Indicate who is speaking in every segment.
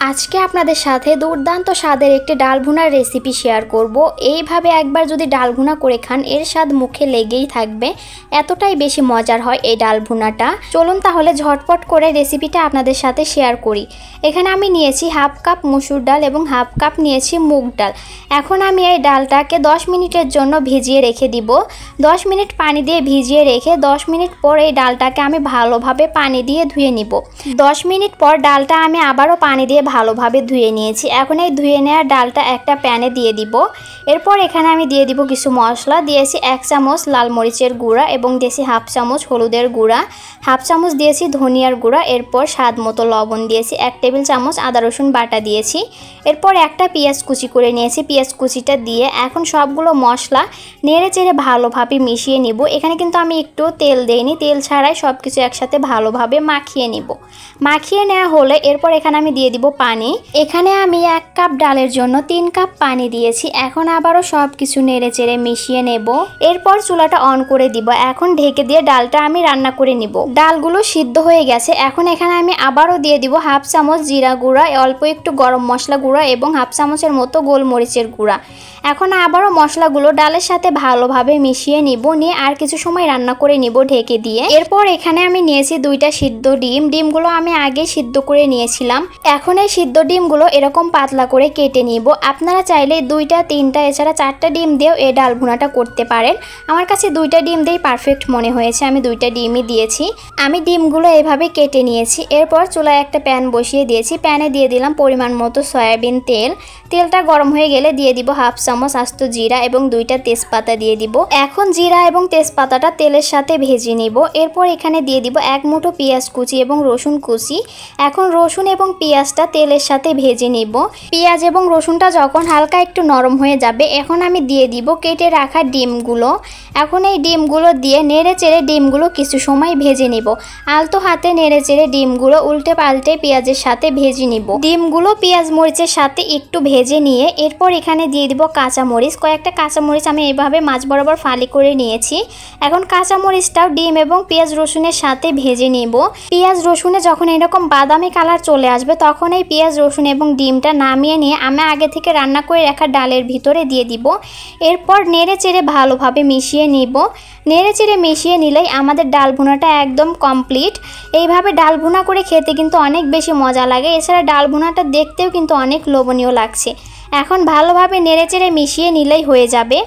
Speaker 1: আজকে আপনাদের সাথে দুর্দান্ত স্বাদের একটি ডাল ভুনার রেসিপি শেয়ার করব। এইভাবে একবার যদি ডাল ভুনা করে খান এর স্বাদ মুখে লেগেই থাকবে, এতটাই বেশি মজার হয় এই ডাল ভুনাটা। চলুন তাহলে ঝটপট করে রেসিপিটা আপনাদের সাথে শেয়ার করি। এখানে আমি নিয়েছি হাফ কাপ মসুর ডাল এবং হাফ কাপ নিয়েছি মুগ ডাল। এখন আমি এই ডালটাকে 10 মিনিটের জন্য ভিজিয়ে রেখে দিব। 10 মিনিট পানি দিয়ে ভিজিয়ে রেখে 10 মিনিট পর এই ডালটাকে আমি ভালোভাবে পানি দিয়ে ধুয়ে নিব। 10 মিনিট পর ডালটা আমি আবারও পানি দিয়ে ভালোভাবে ধুয়ে নিয়েছি। এখন এই ধুয়ে নেওয়া ডালটা একটা প্যানে দিয়ে দিব। এরপর এখানে আমি দিয়ে দিব কিছু মশলা। দিয়েছি 1 চামচ লাল মরিচের গুঁড়া এবং দিয়েছি হাফ চামচ হলুদের গুঁড়া, হাফ চামচ দিয়েছি ধনিয়ার গুঁড়া, এরপর স্বাদ মতো লবণ দিয়েছি, 1 টেবিল চামচ আদা রসুন বাটা দিয়েছি। এরপর একটা পেঁয়াজ কুচি করে নিয়েছি, পেঁয়াজ কুচিটা দিয়ে এখন সবগুলো মশলা নেড়ে চেড়ে ভালোভাবে মিশিয়ে নিব। এখানে কিন্তু আমি একটু তেল দেইনি, তেল ছাড়াই সব কিছু একসাথে ভালোভাবে মাখিয়ে নিব। মাখিয়ে নেওয়া হলে এরপর এখানে আমি দিয়ে দিব পানি। এখানে আমি 1 কাপ ডালের জন্য 3 কাপ পানি দিয়েছি। এখন আবারও সব কিছু নেড়ে চেড়ে মিশিয়ে নেব। এরপর চুলাটা অন করে দিব। এখন ঢেকে দিয়ে ডালটা আমি রান্না করে নিব। ডালগুলো সিদ্ধ হয়ে গেছে। এখন এখানে আমি আবারও দিয়ে দিব হাফ চামচ জিরা গুঁড়া, অল্প একটু গরম মশলা গুঁড়া এবং হাফ চামচের মতো গোলমরিচের গুঁড়া। এখন আবারও মশলাগুলো ডালের সাথে ভালোভাবে মিশিয়ে নিব। নিয়ে আর কিছু সময় রান্না করে নিব ঢেকে দিয়ে। এরপর এখানে আমি নিয়েছি 2টা সিদ্ধ ডিম। ডিমগুলো আমি আগে সিদ্ধ করে নিয়েছিলাম। এখন এই সিদ্ধ ডিমগুলো এরকম পাতলা করে কেটে নিব। আপনারা চাইলে 2টা 3টা এছাড়া 4টা ডিম দিয়েও এই ডাল ভুনাটা করতে পারেন। আমার কাছে 2টা ডিম দিয়েই পারফেক্ট মনে হয়েছে, আমি 2টা ডিমই দিয়েছি। আমি ডিমগুলো এভাবে কেটে নিয়েছি। এরপর চুলায় একটা প্যান বসিয়ে দিয়েছি। প্যানে দিয়ে দিলাম পরিমাণ মতো সয়াবিন তেল। তেলটা গরম হয়ে গেলে দিয়ে দিব হাফ চামচ আস্ত জিরা এবং 2টা তেজপাতা দিয়ে দিব। এখন জিরা এবং তেজপাতাটা তেলের সাথে ভেজে নিব। এরপর এখানে দিয়ে দিব 1 মুঠো পেঁয়াজ কুচি এবং রসুন কুচি। এখন রসুন এবং পেঁয়াজটা তেলের সাথে ভেজে নিব। পেঁয়াজ এবং রসুনটা যখন হালকা একটু নরম হয়ে যাবে এখন আমি দিয়ে দিব কেটে রাখা ডিমগুলো। এখন এই ডিমগুলো দিয়ে নেড়ে চেড়ে ডিমগুলো কিছু সময় ভেজে নিব। আলতো হাতে নেড়ে চেড়ে ডিমগুলো উল্টে পাল্টে পেঁয়াজের সাথে ভেজে নিব। ডিমগুলো পেঁয়াজ মরিচের সাথে একটু ভেজে নিয়ে এরপর এখানে দিয়ে দিব কাঁচামরিচ। কয়েকটা কাঁচামরিচ আমি এইভাবে মাঝ বরাবর ফালি করে নিয়েছি। এখন কাঁচামরিচটাও ডিম এবং পেঁয়াজ রসুনের সাথে ভেজে নিব। পেঁয়াজ রসুনে যখন এরকম বাদামি কালার চলে আসবে তখন এই পেঁয়াজ রসুন এবং ডিমটা নামিয়ে নিয়ে আমি আগে থেকে রান্না করে রাখা ডালের ভিতরে দিয়ে দিব। এরপর নেড়ে চেড়ে ভালোভাবে মিশিয়ে নিব। নেড়ে চেড়ে মিশিয়ে নিলেই আমাদের ডাল ভুনাটা একদম কমপ্লিট। এইভাবে ডাল ভুনা করে খেতে কিন্তু অনেক বেশি মজা লাগে। এছাড়া ডাল ভুনাটা দেখতেও কিন্তু অনেক লোভনীয় লাগছে। এখন ভালোভাবে নেড়ে চেড়ে মিশিয়ে নিলেই হয়ে যাবে।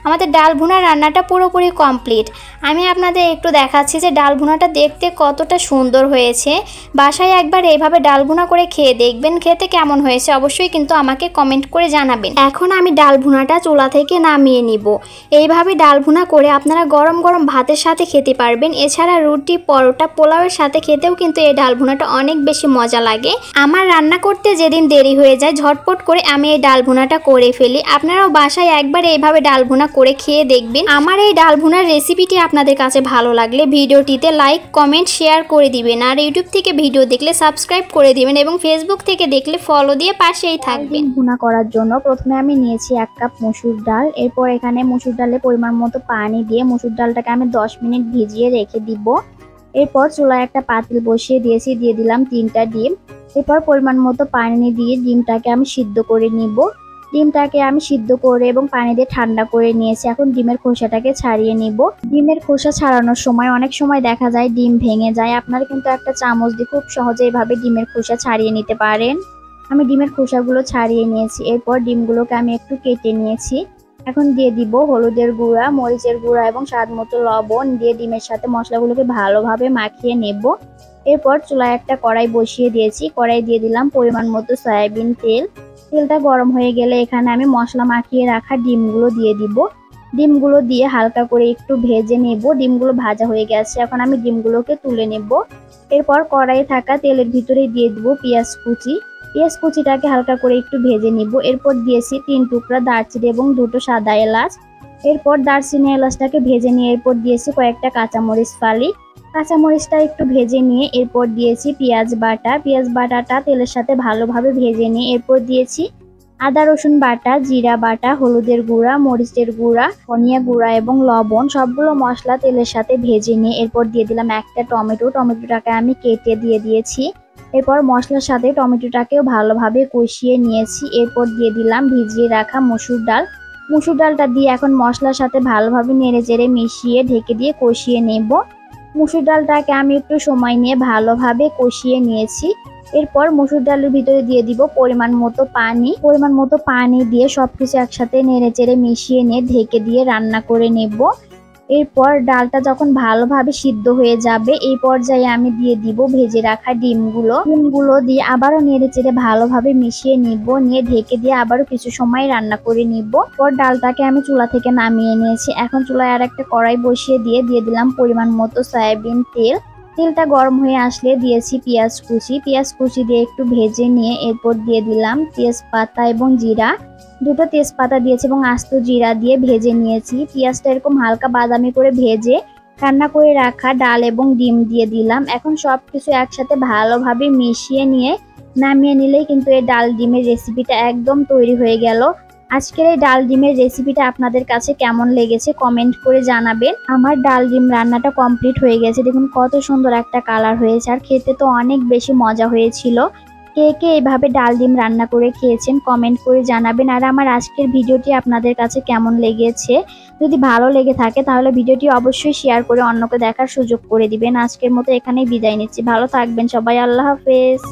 Speaker 1: আমাদের ডাল ভুনা রান্নাটা পুরোপুরি কমপ্লিট। আমি আপনাদের একটু দেখাচ্ছি যে ডাল ভুনাটা দেখতে কতটা সুন্দর হয়েছে। বাসায় একবার এইভাবে ডাল ভুনা করে খেয়ে দেখবেন, খেতে কেমন হয়েছে অবশ্যই কিন্তু আমাকে কমেন্ট করে জানাবেন। এখন আমি ডাল ভুনাটা চুলা থেকে নামিয়ে নিব। এইভাবে ডাল ভুনা করে আপনারা গরম গরম ভাতের সাথে খেতে পারবেন। এছাড়া রুটি, পরোটা, পোলাওয়ের সাথে খেতেও কিন্তু এই ডাল ভুনাটা অনেক বেশি মজা লাগে। আমার রান্না করতে যেদিন দেরি হয়ে যায় ঝটপট করে আমি এই ডাল ভুনাটা করে ফেলি। আপনারাও বাসায় একবার এইভাবে ডাল ভুনা করে খেয়ে দেখবেন। আমার এই ডাল ভুনার রেসিপিটি আপনাদের কাছে ভালো লাগলে ভিডিওটিতে লাইক, কমেন্ট, শেয়ার করে দিবেন। আর ইউটিউব থেকে ভিডিও দেখলে সাবস্ক্রাইব করে দিবেন এবং ফেসবুক থেকে দেখলে ফলো দিয়ে পাশেই থাকবেন।
Speaker 2: ভুনা করার জন্য প্রথমে আমি নিয়েছি 1 কাপ মসুর ডাল। এরপর এখানে মসুর ডালে পরিমাণ মতো পানি দিয়ে মসুর ডালটাকে আমি 10 মিনিট ভিজিয়ে রেখে দিব। এরপর চুলায় একটা পাতিল বসিয়ে দিয়েছি, দিয়ে দিলাম 3টা ডিম। এরপর পরিমাণ মতো পানি দিয়ে ডিমটাকে আমি সিদ্ধ করে নিব। ডিমটাকে আমি সিদ্ধ করে এবং পানি দিয়ে ঠান্ডা করে নিয়েছি। এখন ডিমের খোসাটাকে ছাড়িয়ে নিব। ডিমের খোসা ছাড়ানোর সময় অনেক সময় দেখা যায় ডিম ভেঙে যায়। আপনারা কিন্তু একটা চামচ দিয়ে খুব সহজে এইভাবে ডিমের খোসা ছাড়িয়ে নিতে পারেন। আমি ডিমের খোসাগুলো ছাড়িয়ে নিয়েছি। এরপর ডিমগুলোকে আমি একটু কেটে নিয়েছি। এখন দিয়ে দিব হলুদের গুঁড়া, মরিচের গুঁড়া এবং স্বাদ মতো লবণ দিয়ে ডিমের সাথে মশলাগুলোকে ভালোভাবে মাখিয়ে নেব। এরপর চুলায় একটা কড়াই বসিয়ে দিয়েছি। কড়াই দিয়ে দিলাম পরিমাণ মতো সয়াবিন তেল। তেলটা গরম হয়ে গেলে এখানে আমি মশলা মাখিয়ে রাখা ডিমগুলো দিয়ে দিব। ডিমগুলো দিয়ে হালকা করে একটু ভেজে নেব। ডিমগুলো ভাজা হয়ে গেছে, এখন আমি ডিমগুলোকে তুলে নেব। এরপর কড়াইয়ে থাকা তেলের ভিতরে দিয়ে দিব পেঁয়াজ কুচি। পেঁয়াজ কুচিটাকে হালকা করে একটু ভেজে নিব। এরপর দিয়েছি 3 টুকরা দারচিনি এবং 2টো সাদা এলাচ। এরপর দারচিনি এলাচটাকে ভেজে নিয়ে এরপর দিয়েছি কয়েকটা কাঁচামরিচ ফালি। কাঁচামরিচটা একটু ভেজে নিয়ে এরপর দিয়েছি পেঁয়াজ বাটা। পেঁয়াজ বাটাটা তেলের সাথে ভালোভাবে ভেজে নিয়ে এরপর দিয়েছি আদা রসুন বাটা, জিরা বাটা, হলুদের গুঁড়া, মরিচের গুঁড়া, ধনিয়া গুঁড়া এবং লবণ সবগুলো মশলা তেলের সাথে ভেজে নিয়ে এরপর দিয়ে দিলাম একটা টমেটো। টমেটোটাকে আমি কেটে দিয়ে দিয়েছি। এরপর মশলার সাথে টমেটোটাকেও ভালোভাবে কষিয়ে নিয়েছি। এরপর দিয়ে দিলাম ভিজিয়ে রাখা মসুর ডাল। মসুর ডালটা দিয়ে এখন মশলার সাথে ভালোভাবে নেড়েচেড়ে মিশিয়ে ঢেকে দিয়ে কষিয়ে নেব। মসুর ডালটাকে আমি একটু সময় নিয়ে ভালোভাবে কষিয়ে নিয়েছি। এরপর মসুর ডালের ভিতরে দিয়ে দিব পরিমাণ মতো পানি দিয়ে সবকিছু একসাথে নেড়েচেড়ে মিশিয়ে নিয়ে ঢেকে দিয়ে রান্না করে নেব। এরপর ডালটা যখন ভালোভাবে সিদ্ধ হয়ে যাবে এই পর্যায়ে আমি দিয়ে দিব ভেজে রাখা ডিমগুলো দিয়ে আবারও নেড়েচেড়ে ভালোভাবে মিশিয়ে নিব, নিয়ে ঢেকে দিয়ে আবারও কিছু সময় রান্না করে নিব। পর ডালটাকে আমি চুলা থেকে নামিয়ে নিয়েছি। এখন চুলায় আর একটা কড়াই বসিয়ে দিয়ে দিলাম পরিমাণ মতো সয়াবিন তেল। তেলটা গরম হয়ে আসলে দিয়েছি পেঁয়াজ কুচি দিয়ে একটু ভেজে নিয়ে এরপর দিয়ে দিলাম তেজপাতা এবং জিরা। দুটো তেজপাতা দিয়েছি এবং আস্ত জিরা দিয়ে ভেজে নিয়েছি। পেঁয়াজটা এরকম হালকা বাদামি করে ভেজে রান্না করে রাখা ডাল এবং ডিম দিয়ে দিলাম। এখন সবকিছু একসাথে ভালোভাবে মিশিয়ে নিয়ে নামিয়ে নিলেই কিন্তু এই ডাল ডিমের রেসিপিটা একদম তৈরি হয়ে গেল। আজকের এই ডাল ডিমের রেসিপিটা আপনাদের কাছে কেমন লেগেছে কমেন্ট করে জানাবেন। আমার ডাল ডিম রান্নাটা কমপ্লিট হয়ে গেছে। দেখুন কত সুন্দর একটা কালার হয়েছে, আর খেতে তো অনেক বেশি মজা হয়েছিল। কে কে এইভাবে ডাল ডিম রান্না করে খেয়েছেন কমেন্ট করে জানাবেন। আর আমার আজকের ভিডিওটি আপনাদের কাছে কেমন লেগেছে, যদি ভালো লেগে থাকে তাহলে ভিডিওটি অবশ্যই শেয়ার করে অন্যকে দেখার সুযোগ করে দিবেন। আজকের মতো এখানেই বিদায় নিচ্ছি। ভালো থাকবেন সবাই, আল্লাহ হাফেজ।